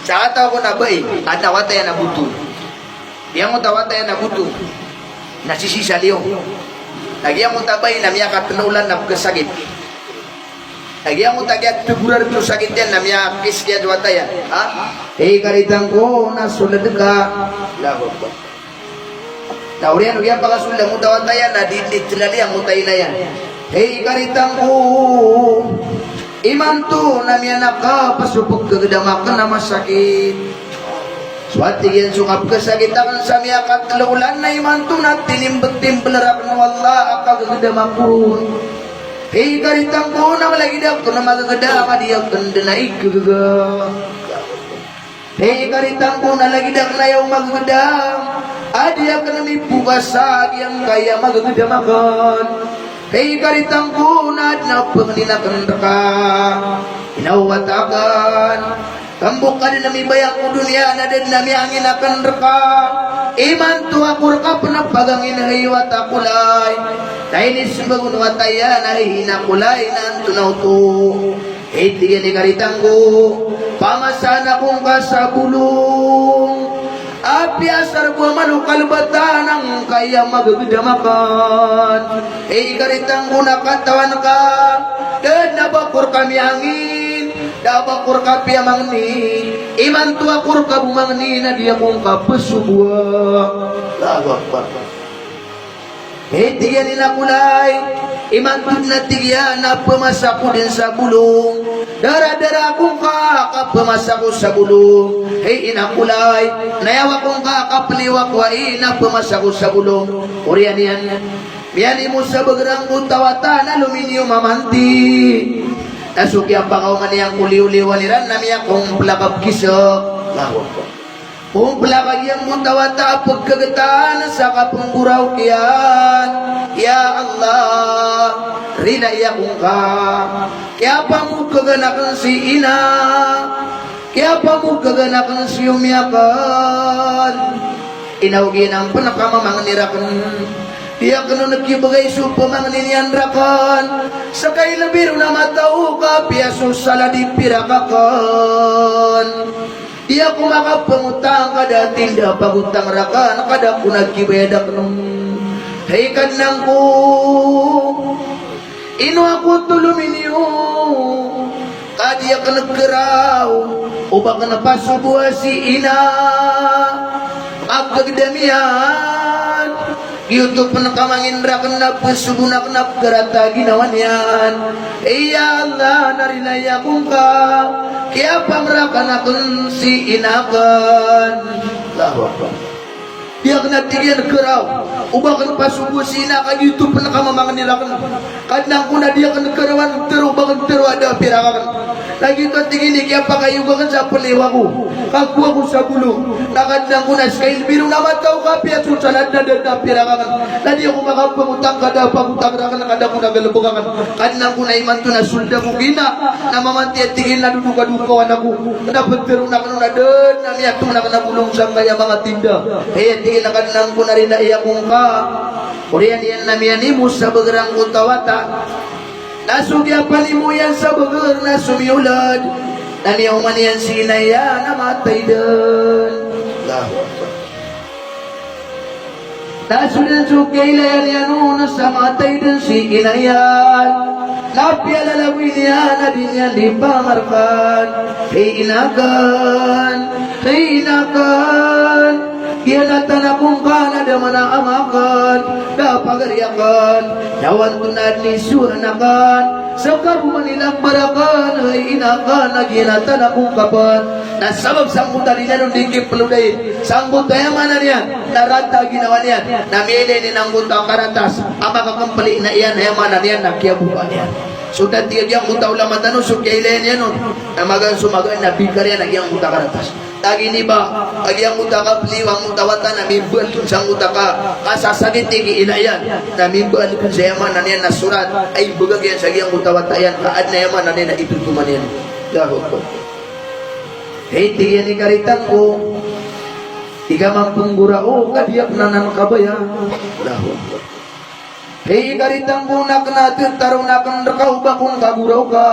Sa ataw ko na ba at nawatay na buto. Yang mo tawatay na buto. Nasisisaliw. Lagi ang tabay na miya katululan na kasagit. Lagi ang tagyat figurar ko sakit yan na miya kisya wataya. Ha? Karitang ko nasulad ka. Lago ba? Taurian uyan pagkasulad mo tawataya na ditilali ang mutay na yan. Karitang ko imanto na miya nakapasupog kagadamak na masakit. Swati yan sungap kasagitan sa miya katululan na imanto na tinimbag-timbalarap na wala akagadamakun. Karitang ko na malagidap ko na magagada madiyag kandanay kagaga. Karitang ko na lagidap na yung magagada adiyag ka na may bugasag yung kaya magagadamakan. Karitang ko na napanginakan ka inawatakan. Kambok ka na may bayang ko dunia na din na may angin akan reka. Iman tuwa kurka panapagangin haywat akulay. Tainis bagun wataya na hinakulay na tunaw to. Itigan ni karitang ko pamasana kong kasabulong. Api asar buah manukal batanang kaya magagdamakan. Karitang ko nakatawan ka dan nabakur kami angin. Dabakur ka piyamangni iman tua kur ka bumangni na dia kong kapesubwa. Lagu akbar. Tiga nila kulay iman tun na tiga na pemasaku din sa bulong. Dara-dara kong kapemasaku sa bulong. Inakulay nayawa kong kapeliwak wa ina pemasaku sa bulong. Urian yan biyani mo sa bagerang utawatan aluminium mamanti. Nasuki ang pangaw yang kuliw-liwaliran na miya kung plakab kisok. Kung plakag yang mutawata pagkagataan sa kapungguraw kiyan. Ya Allah, rina iya kung ka. Kaya pa mo kaganakan si ina. Kaya pa mo kaganakan si umiyakan. Inawagin ang panakamamang nirakan. Dia kena nagkibagay supa mga ninyandrakan. Sakay labiro na matao ka, piyaso sala di pirakakan. Dia kumakapangutang kada tinda pagutang rakan, kada ku nagkibayadak nung haikan nang ko. Ino ako tuluminyo, kadiya ka nagkaraw, uba ka napasubuha si ina. Agagdamian YouTube panakamangin rakan na pasubunak na karata ginawan yan. Ya Allah narinaya kong ka kaya pamrakan akong si inakan. Allahu Akbar. Dia kena tinggian kerau ubah kan pasubu si inakan YouTube panakamamangan nila kan kadang kuna dia kena kerawan terubangan teru ada pirakan. Lagi tu tinggi ni kaya pakai juga kan siapa lewaku kaku aku sabulu nakadang kuna sekali biru nama tahu kapia susalan dan pirakan. Tadi aku makan pengutang kada pengutang rakan kadang kuna gelebukan kadang kuna iman tu nasulda mugina nama mati tinggi na duduka duka anakku dapat teru nak dan nami aku nak kena bulung sampai yang mga tinda. Nakadang ko na rin na iya kong ka Kuriyan yan namin ni mo sa bagerang utawata Nasugya pa ni mo yan sa bager na sumiulad Namiyaw man yan sinaya namatay din Nasudan sukailayan yan na sa matay din si inayan Napialalawin yan na din yan di pangarkan Inakan Kinatan akong kanada manamakan Dapagariakan Yawan tunad ni suranakan Sa karuman nilang barakan Ay inakan na kinatan akong kapan Nasabab sanggutan niya nung dikip peluday Sanggutan yung mana niyan Narata ginawa niyan Namili ni nanggutan karatas Ama kakampali na iyan Ay mana niyan Nakiabukan niyan Sudah tiga yang muta ulama tanu sukyailen yan nun Namagan sumagan na bigkar yan Nagyang muta karatas Tagi ni ba Nagyang muta ka Piliwang muta wata Namibal kung sang muta ka Kasasagit tigi inayan Namibal kung sa yaman Naniyan na surat Ay bagag yan sa gyang muta wata yan Kaad na yaman Naniyan na ipituman yan Dahot ko Hey tigi ni karitang ko Tiga mampung gurao Kadiak nanan kabaya Dahot ko Hei karitang bunak natin tarunakan rekau bakun kagurau ka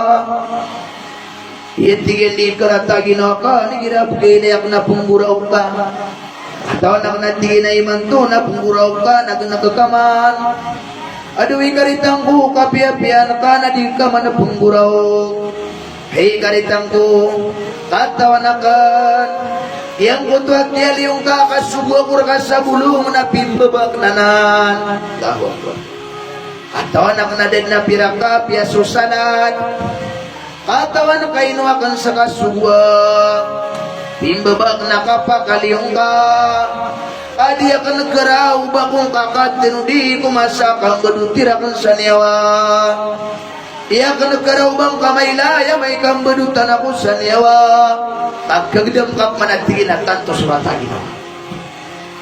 Iyan di karata ginaka, ni girap kinayak na pungguraw ka. Ataw nak nanti na iman to, na pungguraw ka, nagkakaman. Aduwi karitang ko, kapia-pian ka, na di ka man na pungguraw. Hey karitang ko, katawanakan. Yang kutuat niya liyong kakasubo ko sa bulong na pimbabak nanan. Katawan na din na piraka, piya susanan. Katawan kainuakan sa kasugwa. Pimbabak na kapakaliyong ka. Kadi akan negara bakong kakat tinudi kumasakang badutirakan sa niyawa. Iya akan negara ubang kamailaya may kambadutan ako sa niyawa. Pagkagdam kap manatigin at tanto suratagin.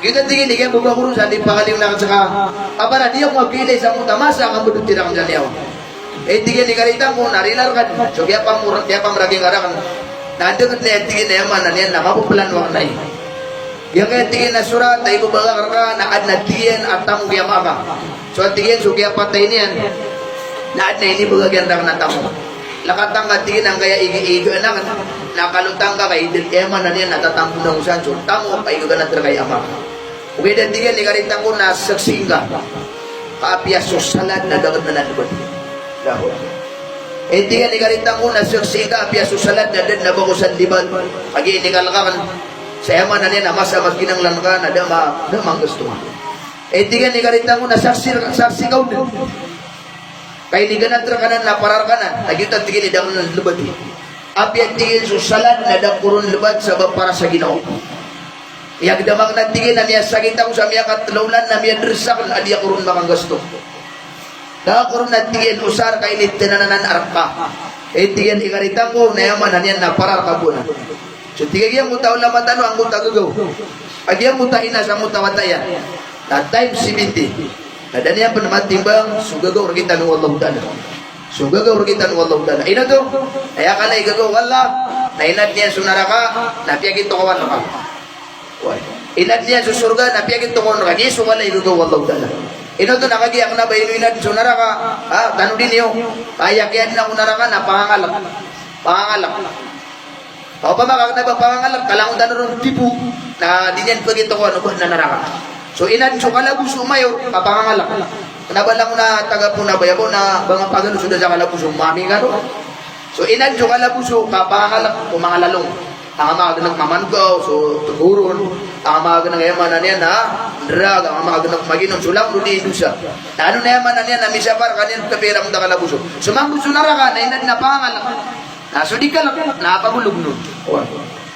Kita tingin di kaya bubang urusan di pakalim lang saka. Apara dia magkilay sa mutamasa ang badutirakan sa niyawa. Tingin di karitang kung narilar kan. So kaya pamraging arakan. Nandagat na tingin na yaman na niyan na mapupulanwak na yang kaya tingin na surat ay bubagar ka na ad na tingin at tamong yamaka. So tingin so kaya patay niyan. Na ad na ini bagagyan lang na tamo. Lakatang ka tingin ang kaya igi-igi na nakalutang ka kay yaman na niyan natatampo na usan. So tamo pa iga na kay amaka. Okay dan tingin ni karitang ko na saksing ka. Kaapya so salad na dagat na nanubad. Dahon. Tingin ni karitang ko na saksing ka kaapya so salad na din na bagusan liban. Pag inikal ka kan. Saya mana niya na mas ginanglan ka na damang gusto mo. Tingnan ni karitang mo na saksi ka din. Kaya ni ganat rakanan na parar kanan. Nagyutan tingin ni damang lubad. Apiat tingin susalan na dakurun lubad sa para sa Ginoo. Iyag damang natingin na niya sakit ako sa miya katlaulan na miya dersak na adiya kurun makang gusto. Dakurun natingin usar kay ni tinananan arka. Tingnan ni karitang ko na yaman na niya na parar kabunan. So tiga yang muta ulama tanu ang muta gagaw. Agi yang muta ina sa muta wataya. Na time 70. Ada niya panamatimbang sugagaw kita nu wallahu taala. Sugagaw kita nu wallahu taala. Ina to. Aya kala igagaw wala. Na inat niya sunaraka, na piyagit to kawan ka. Inat niya sa surga, na piyagit to kawan ka. Yesu wala igagaw wallahu taala. Ino to nakagiyak na ba inat sunaraka. Tanu din yo. Kaya kiyan na kunaraka na pangangalak. Pangangalak. Kau pa makakita pangangalap, kalangon tanong tipu na dinyan pagito ko ano ba na naraka. So inan so kalabus umayo papangangalap. Kenapa lang na taga po na bayabo na mga pagano sudah sa kalabus umami nga no. So inan so kalabus papangangalap umangalalong. Ang mga ganang mamangaw so tuguron, ang mga ganang yaman niya na drag, ang mga ganang maginom sulang ludi dusa. Na ano na yaman niya na misapar kanin kapira mo ta kalabus. So manggusto naraka na inan na pangangalap. Nasudi ka lang, napagulog nun.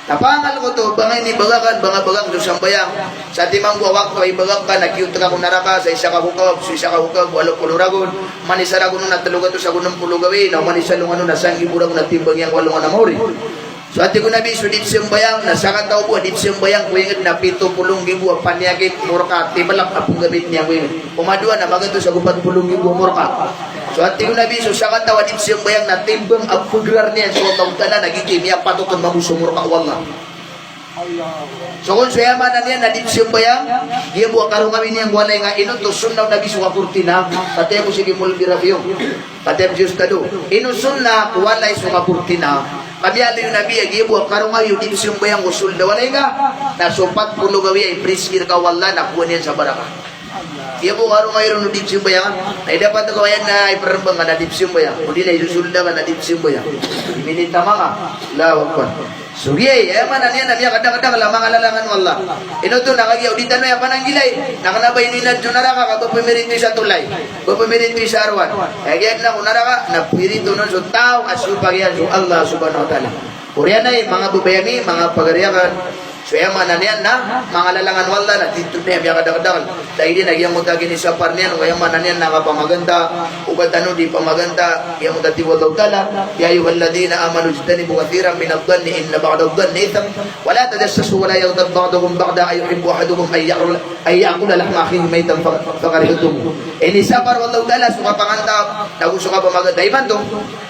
Napangal ko to, bangay ni bagakan, bagang do sambayang. Sa timang buwak ko ay bagak ka, nakyuta ka kung naraka, sa isa ka hukab, walo puluragon, manisaragon nung natalugan to sa gunong pulugawin, na manisalungan nung nasang iburang natimbang yang walungan na mauri. So ati ko nabi, so dit sambayang, nasakan tao po, dit sambayang, kuingit na 70,000 panyagit, murka, tibalak na pong gamit niya kuingit. Umadua na magato sa 40,000 murka. So ati ko nabi, so sakan tao, dit sambayang, natimbang ang pugrar niya, so taon na, nagigim, niya patuton mamusumurka, wallah. So kung suyaman na niya, nadip sambayang, dia buwa karong kami niyang walay nga, inutusun na nabi suka kurtina, pati ako sige mulbirafiyong, pati ako justado, inusun na, walay suka kurtina, kami ato yung nabi, dia buwa karong kami, dito sambayang usul na walay nga, na supat pulo gawi ay priskir ka wala, nakuha niyan sa baraka. Dia buwa karong mayroon ng dip sambayang, ay dapat ako ayan na iparambang ka na dip sambayang, kundi na isusulda ka na dip sambayang. Minita mga, lawag pa. Sugiyay, man niya na biya kadang-kadang lamang alalangan wala. Ino to nakagiyaw di tanong pa nang gilay. Nakanabay ni nad junaraka ka papimirito sa tulay. Papimirito sa arwan. Kaya na kunaraka na pirito nun so tao asupagyan so Allah subhanahu wa ta'ala. Kuriyan ay mga bubayami, mga pagariyakan. So yaman na niyan na mga lalangan wala na dito na biya kadang-kadang. Dahil din nagyang mutagin ni sa parniyan o yaman na niyan nakapamaganda. Ugat ano di pamaganda. Yang mutati wallahu ta'ala. Ya ayuhalladina amanu jtanibu kathiran min adh-dhanni inna ba'da adh-dhanni itham wa la tajassasu wa la yaghtab ba'dukum ba'da ay yuhibbu ahadukum ay ya'kula lahma akhihi maytan fakarihtum. Ini sabar wallahu ta'ala suka panganta nagusuka pamaganda iman to.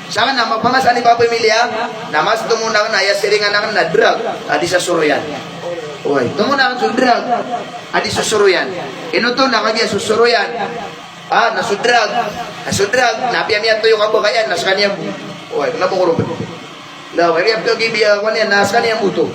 Saan na magpamas ani papamilya namas tumuna na ya siringan na drug adi sa suruyan. Oy, tumuna ang drug adi sa suruyan. Inuto na kanya susuruyan. Nasudrag, napiamiyan to yung kabagayan, nasa kanya. Oy, kung napukurupin. Lawa, iyap to gibi, kwan yan, nasa kaniyang buto.